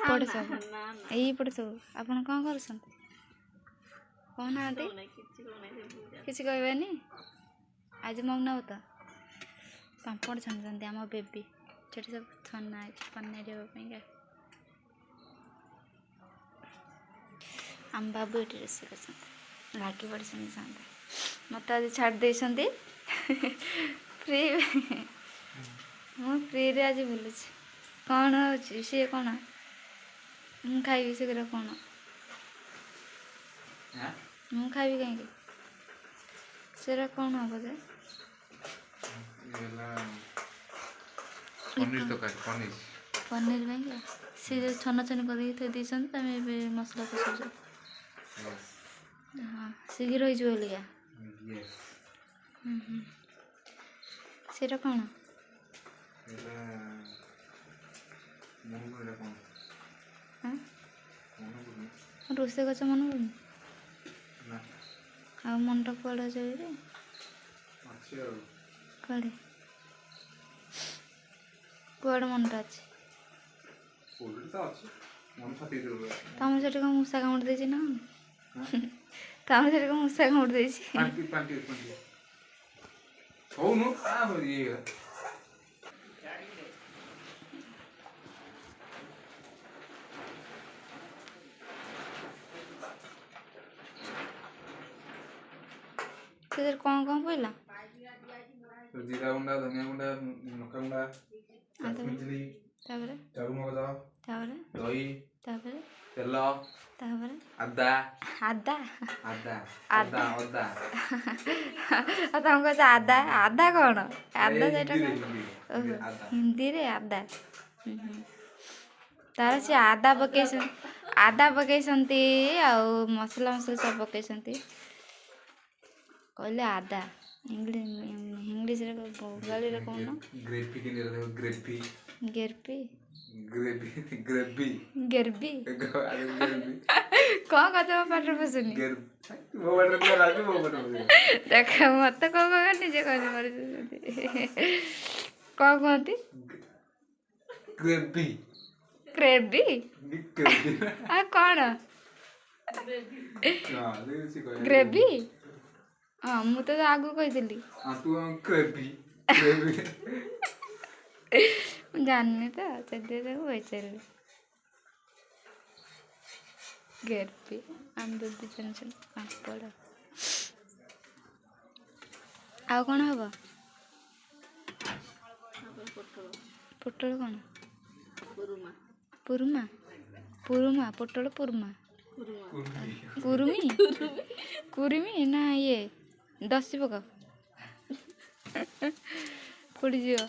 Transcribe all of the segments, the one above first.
ଏଇପଟେ ସବୁ ଏଇପଟେ ସବୁ ଆପଣ କ'ଣ କରୁଛନ୍ତି କହୁନାହାନ୍ତି କିଛି କହିବେନି ଆଜି ମଗନାଉ ତ ପାମ୍ପଡ଼ ଛାଣୁଛନ୍ତି ଆମ ବେବି ସେଠି ସବୁ ଛନା ଅଛି ପନିର ହେବା ପାଇଁକା ଆମ ବାବୁ ଏଠି ରୋଷେଇ କରୁଛନ୍ତି ଲାଗି ପଡ଼ିଛନ୍ତି ସାଙ୍ଗେ ମୋତେ ଆଜି ଛାଡ଼ି ଦେଇଛନ୍ତି ଫ୍ରି ମୁଁ ଫ୍ରିରେ ଆଜି ବୁଲୁଛି କ'ଣ ହେଉଛି ସିଏ କ'ଣ ମୁଁ ଖାଇବି ସେଗୁଡ଼ା କ'ଣ ମୁଁ ଖାଇବି କାହିଁକି ସେଟା କ'ଣ ହବ ଯେ ପନିର ପାଇଁକା ସେ ଯେଉଁ ଛନ ଛନ କରିକି ଥୋଇ ଦେଇଛନ୍ତି ତମେ ଏବେ ମସଲା କଷୁଛ ହଁ ଶୀଘ୍ର ହେଇଯିବ ବୋଲିକା ସେଇଟା କ'ଣ ରୋଷେଇ ଗଛ ମନେ ପଡ଼ୁନି ଆଉ ମନଟା କୁଆଡ଼େ ଅଛି ଯେ କୁଆଡ଼େ କୁଆଡ଼େ ମନଟା ଅଛି ତମର ସେଠି କ'ଣ ମୂଷା କାମୁଡ଼ି ଦେଇଛି ନା ତମର ସେଠି କ'ଣ ମୂଷା କାମୁଡ଼ି ଦେଇଛି ସେଥିରେ କ'ଣ କ'ଣ ପଇଲା जीरा गुंडा धनिया गुंडा लंका गुंडा काश्मीरी ताପରେ चारुमगज ताପରେ दही ताପରେ तेल ताପରେ आदा आदा आदा आदा आदा तुमको आदा आदा कौन आदा सेटा हिंदी रे आदा तार से आदा पकईसंती आउ मसला मसला सब पकईसंती कहले आदा इंग्लिश रे बंगाली रे कौन ग्रेवी के लिए देखो ग्रेवी गेरपी ग्रेवी ग्रेवी गेरबी ग्रेवी कौन कहते हो पाटर पसुनी वो वाटर में राजू वो वाटर में देखा मत कौन कौन निजे कहने मारे कौन कहती ग्रेवी ग्रेवी ग्रेवी आ कौन ग्रेवी हाँ मु तो आगु कही हाँ तू ग्रेवी ग्रेवी जाननी तो चलते तो वही चल गेरपी आम बेबी टेंशन पापड़ आउ कौन हम पोटल कौन पुरुमा पुरुमा पोटल पुरुमा कुरुमी कुरुमी ना ये दसी पक पड़ीज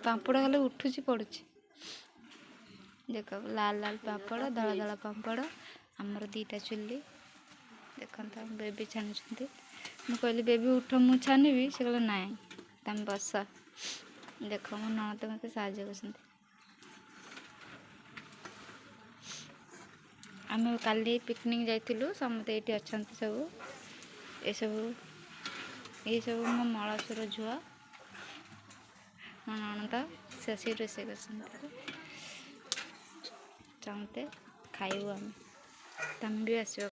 पापड़ खाली उठुची पड़ुची देख लाल लाल पापड़ धला धला पापड़ आमर दीटा चुली देखता बेबी छाणुंट मु कहली बेबी उठ मु छानिबी से कहले नाई तुम बस देख मो ननद मत साहाଯ୍य कर आम काली पिकनिक जाइलु समते ये अच्छा सब ये सब मो मलसुर झुआ मो ननद से रोषे कर चाहते खाइबू आम तुम भी आस